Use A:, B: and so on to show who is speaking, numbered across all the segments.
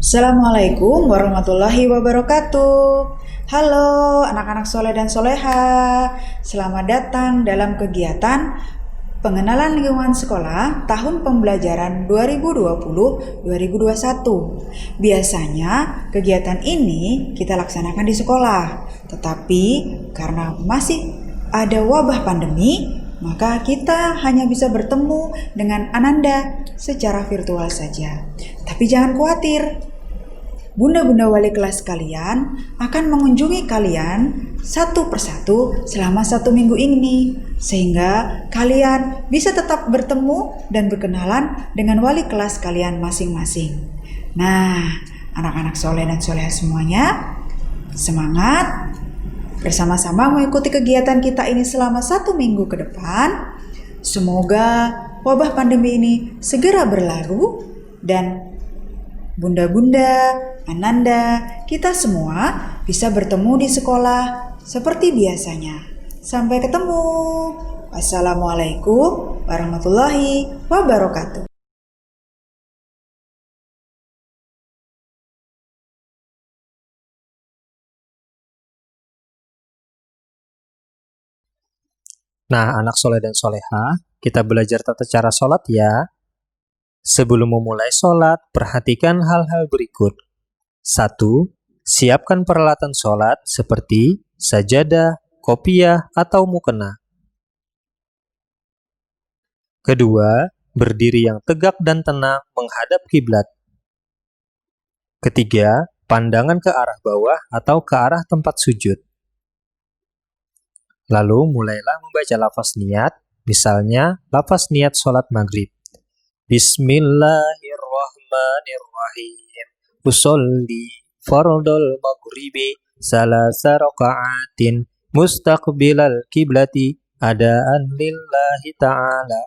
A: Assalamualaikum warahmatullahi wabarakatuh. Halo anak-anak soleh dan soleha. Selamat datang dalam kegiatan pengenalan lingkungan sekolah tahun pembelajaran 2020-2021. Biasanya kegiatan ini kita laksanakan di sekolah, tetapi karena masih ada wabah pandemi, maka kita hanya bisa bertemu dengan Ananda secara virtual saja. Tapi jangan khawatir, bunda-bunda wali kelas kalian akan mengunjungi kalian satu persatu selama 1 minggu ini, sehingga kalian bisa tetap bertemu dan berkenalan dengan wali kelas kalian masing-masing. Nah, anak-anak soleh dan soleha semuanya, semangat bersama-sama mengikuti kegiatan kita ini selama 1 minggu ke depan. Semoga wabah pandemi ini segera berlalu dan bunda-bunda, Ananda, kita semua bisa bertemu di sekolah seperti biasanya. Sampai ketemu. Wassalamualaikum warahmatullahi wabarakatuh.
B: Nah, anak soleh dan soleha, kita belajar tata cara sholat ya. Sebelum memulai sholat, perhatikan hal-hal berikut. 1. Siapkan peralatan sholat seperti sajadah, kopiah, atau mukena. Kedua, berdiri yang tegak dan tenang menghadap kiblat. Ketiga, pandangan ke arah bawah atau ke arah tempat sujud. Lalu mulailah membaca lafaz niat, misalnya lafaz niat sholat maghrib. Bismillahirrahmanirrahim. Usolli fardol maghribi salasa raka'atin mustaqbilal kiblati adaan lillahi ta'ala.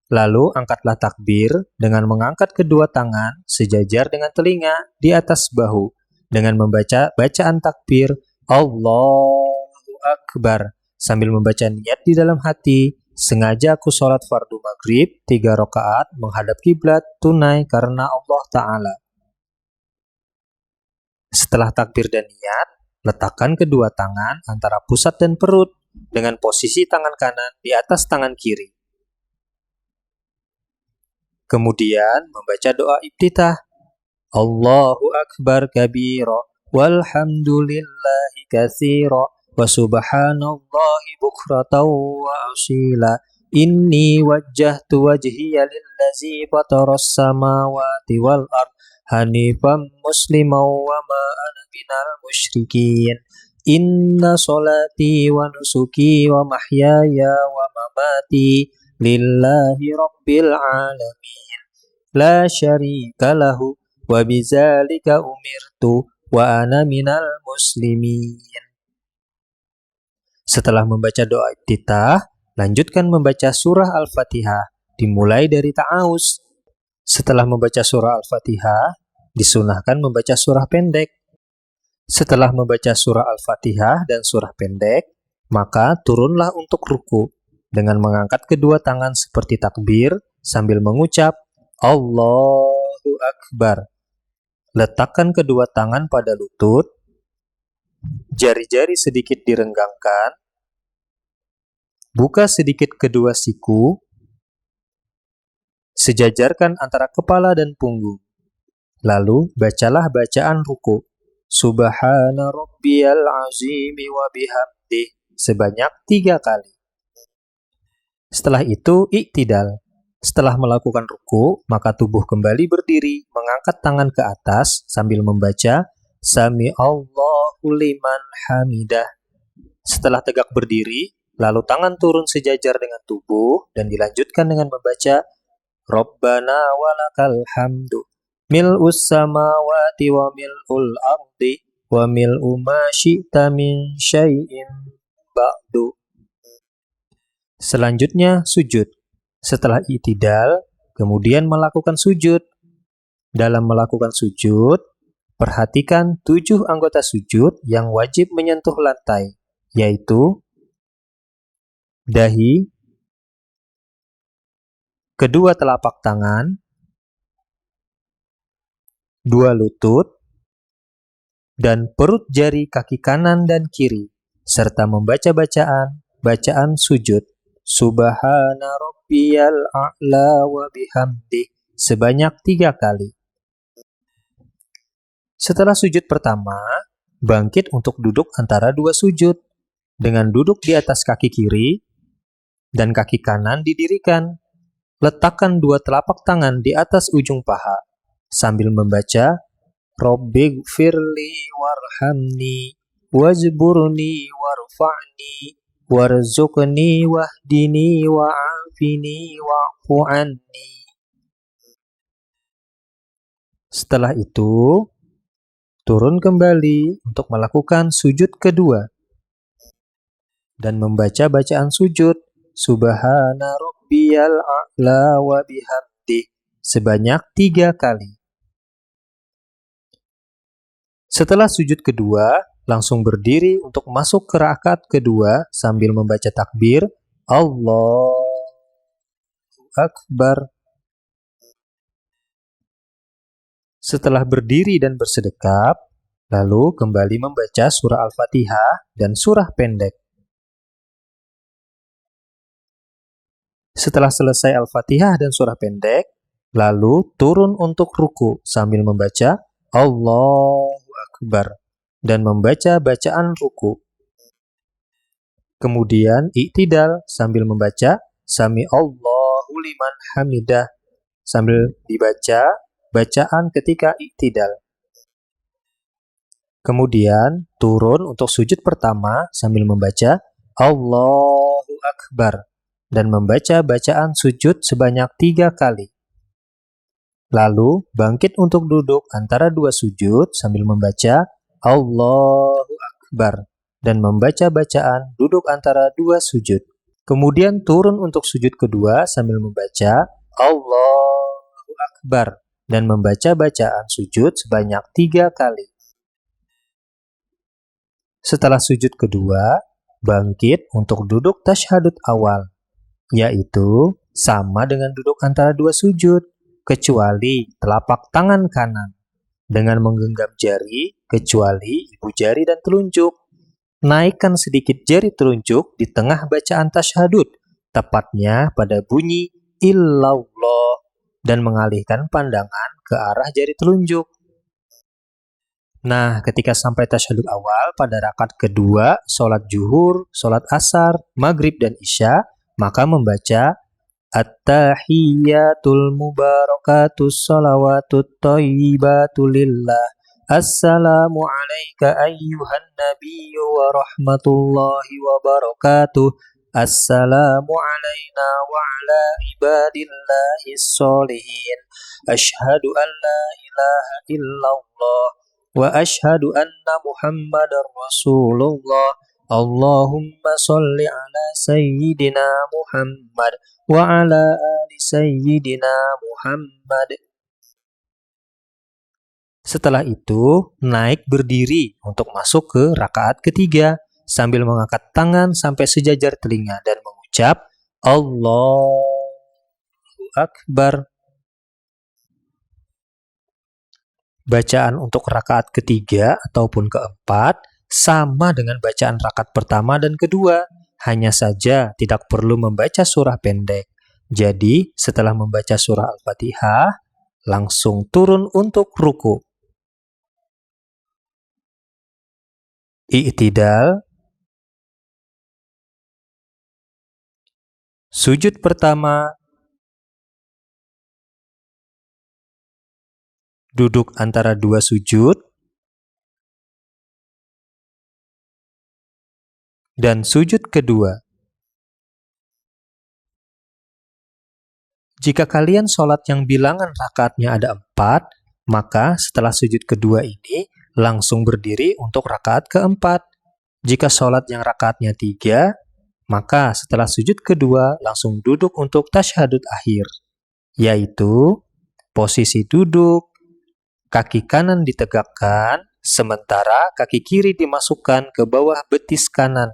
B: Lalu angkatlah takbir dengan mengangkat kedua tangan sejajar dengan telinga di atas bahu dengan membaca bacaan takbir Allahu Akbar sambil membaca niat di dalam hati. Sengaja aku sholat fardu maghrib 3 rakaat menghadap kiblat tunai karena Allah Ta'ala. Setelah takbir dan niat, letakkan kedua tangan antara pusat dan perut dengan posisi tangan kanan di atas tangan kiri. Kemudian membaca doa iftitah. Allahu Akbar kabira walhamdulillahi katsira wa subhanallahi bukratan wa asila. Inni wajjahtu wajhiya lillazi fataras samawati wal ard hanifan musliman wa ma ana minal musyrikin. Inna salati wa nusuki wa mahyaya wa mamati lillahi rabbil alamin la syarika lahu wa bizalika umirtu wa ana minal muslimin. Setelah membaca doa iftitah, lanjutkan membaca surah Al-Fatihah, dimulai dari ta'awuz. Setelah membaca surah Al-Fatihah, disunahkan membaca surah pendek. Setelah membaca surah Al-Fatihah dan surah pendek, maka turunlah untuk ruku dengan mengangkat kedua tangan seperti takbir sambil mengucap Allahu Akbar. Letakkan kedua tangan pada lutut, jari-jari sedikit direnggangkan, buka sedikit kedua siku, sejajarkan antara kepala dan punggung. Lalu bacalah bacaan ruku. Subhana rabbiyal azimi wa bihamdih sebanyak 3 kali. Setelah itu iktidal. Setelah melakukan ruku, maka tubuh kembali berdiri, mengangkat tangan ke atas sambil membaca Sami Allahu liman hamidah. Setelah tegak berdiri, lalu tangan turun sejajar dengan tubuh dan dilanjutkan dengan membaca Rabbana walakal hamdu mil'us samawati wa mil'ul ardi wa mil'u ma syi'ta min syai'in ba'du. Selanjutnya sujud. Setelah i'tidal, kemudian melakukan sujud. Dalam melakukan sujud, perhatikan 7 anggota sujud yang wajib menyentuh lantai, yaitu dahi, kedua telapak tangan, dua lutut, dan perut jari kaki kanan dan kiri, serta membaca bacaan sujud. Subhana rabbiyal a'la wa bihamdih sebanyak 3 kali. Setelah sujud pertama, bangkit untuk duduk antara dua sujud. Dengan duduk di atas kaki kiri dan kaki kanan didirikan. Letakkan dua telapak tangan di atas ujung paha sambil membaca Rabbighfirli warhamni wajburni warfa'ni warzuqni wahdini wa'afini wa'fu anni. Setelah itu, turun kembali untuk melakukan sujud kedua dan membaca bacaan sujud Subhana rabbiyal a'la wa bihamdih sebanyak 3 kali. Setelah sujud kedua, langsung berdiri untuk masuk ke rakaat kedua sambil membaca takbir Allahu Akbar. Setelah berdiri dan bersedekap, lalu kembali membaca surah Al-Fatihah dan surah pendek. Setelah selesai Al-Fatihah dan surah pendek, lalu turun untuk ruku sambil membaca Allahu Akbar dan membaca bacaan ruku. Kemudian i'tidal sambil membaca Sami Allahu liman hamidah sambil dibaca bacaan ketika i'tidal. Kemudian turun untuk sujud pertama sambil membaca Allahu Akbar dan membaca bacaan sujud sebanyak 3 kali. Lalu bangkit untuk duduk antara dua sujud sambil membaca Allahu Akbar dan membaca bacaan duduk antara dua sujud. Kemudian turun untuk sujud kedua sambil membaca Allahu Akbar dan membaca bacaan sujud sebanyak 3 kali. Setelah sujud kedua, bangkit untuk duduk tasyahud awal, yaitu sama dengan duduk antara dua sujud, kecuali telapak tangan kanan dengan menggenggam jari, kecuali ibu jari dan telunjuk. Naikkan sedikit jari telunjuk di tengah bacaan tasyahud, tepatnya pada bunyi illallah, dan mengalihkan pandangan ke arah jari telunjuk. Nah, ketika sampai tasyahud awal pada rakaat kedua, sholat zuhur, sholat asar, maghrib, dan isya, maka membaca At-tahiyyatul mubarakatus salawatut thayyibatu lillah. Assalamu alayka ayyuhan nabiyyu wa rahmatullahi wa barakatuh. Assalamu alayna wa ala ibadillahi sholihin. Ashhadu an la ilaha illallah wa ashhadu anna muhammadar rasulullah. Allahumma salli ala sayyidina Muhammad wa ala ali sayyidina Muhammad. Setelah itu, naik berdiri untuk masuk ke rakaat ketiga sambil mengangkat tangan sampai sejajar telinga dan mengucap Allahu Akbar. Bacaan untuk rakaat ketiga ataupun keempat sama dengan bacaan rakaat pertama dan kedua, hanya saja tidak perlu membaca surah pendek. Jadi, setelah membaca surah Al-Fatihah, langsung turun untuk ruku. I'tidal, sujud pertama, duduk antara dua sujud, dan sujud kedua. Jika kalian sholat yang bilangan rakaatnya ada 4, maka setelah sujud kedua ini langsung berdiri untuk rakaat keempat. Jika sholat yang rakaatnya 3, maka setelah sujud kedua langsung duduk untuk tasyahud akhir, yaitu posisi duduk, kaki kanan ditegakkan, sementara kaki kiri dimasukkan ke bawah betis kanan.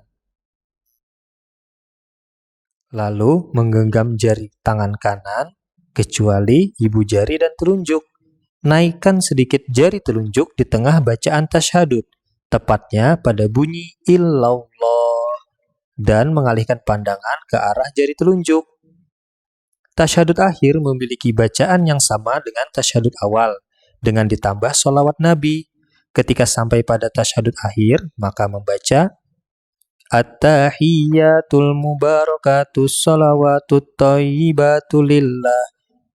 B: Lalu menggenggam jari tangan kanan, kecuali ibu jari dan telunjuk. naikkan sedikit jari telunjuk di tengah bacaan tasyahud, tepatnya pada bunyi illallah, dan mengalihkan pandangan ke arah jari telunjuk. Tasyahud akhir memiliki bacaan yang sama dengan tasyahud awal, dengan ditambah sholawat Nabi. Ketika sampai pada tasyahud akhir, maka membaca At-tahiyyatul mubarakatus salawatut thayyibatu lillah.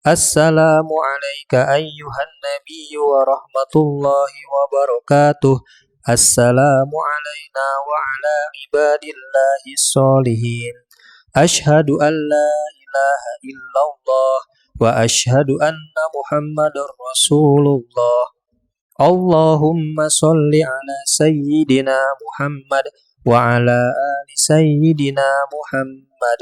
B: Assalamu alayka ayyuhan nabiyyu wa rahmatullahi wa barakatuh. Assalamu alayna wa ala ibadillahi sholihin. Ashhadu an la ilaha illallah wa ashhadu anna Muhammadar Rasulullah. Allahumma sholli ala sayyidina Muhammad wa ala ali sayyidina Muhammad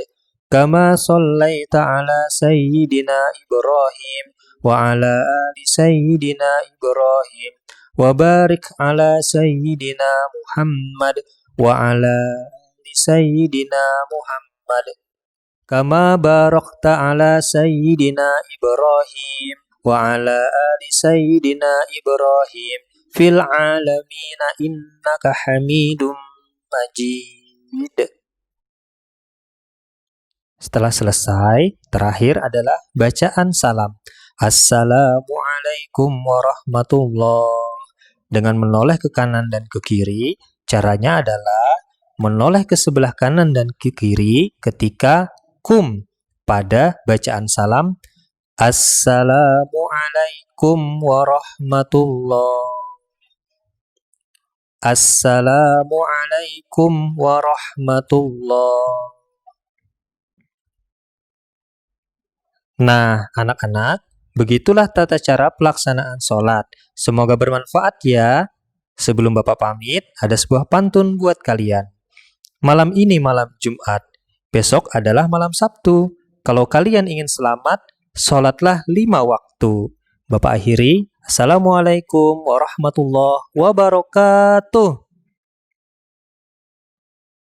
B: kama shallaita ala sayyidina Ibrahim wa ala ali sayyidina Ibrahim wa barik ala sayyidina Muhammad wa ala ali sayyidina Muhammad kama barakta ala sayyidina Ibrahim wa ala ali sayyidina Ibrahim fil alamina innaka hamidum majid. Setelah selesai, terakhir adalah bacaan salam. Assalamualaikum warahmatullahi. Dengan menoleh ke kanan dan ke kiri, caranya adalah menoleh ke sebelah kanan dan ke kiri ketika kum pada bacaan salam. Assalamualaikum warahmatullahi. Assalamualaikum warahmatullahi. Nah, anak-anak, begitulah tata cara pelaksanaan sholat. Semoga bermanfaat ya. Sebelum Bapak pamit, ada sebuah pantun buat kalian. Malam ini malam Jumat, besok adalah malam Sabtu. Kalau kalian ingin selamat, sholatlah 5 waktu. Bapak akhiri. Assalamualaikum warahmatullahi wabarakatuh.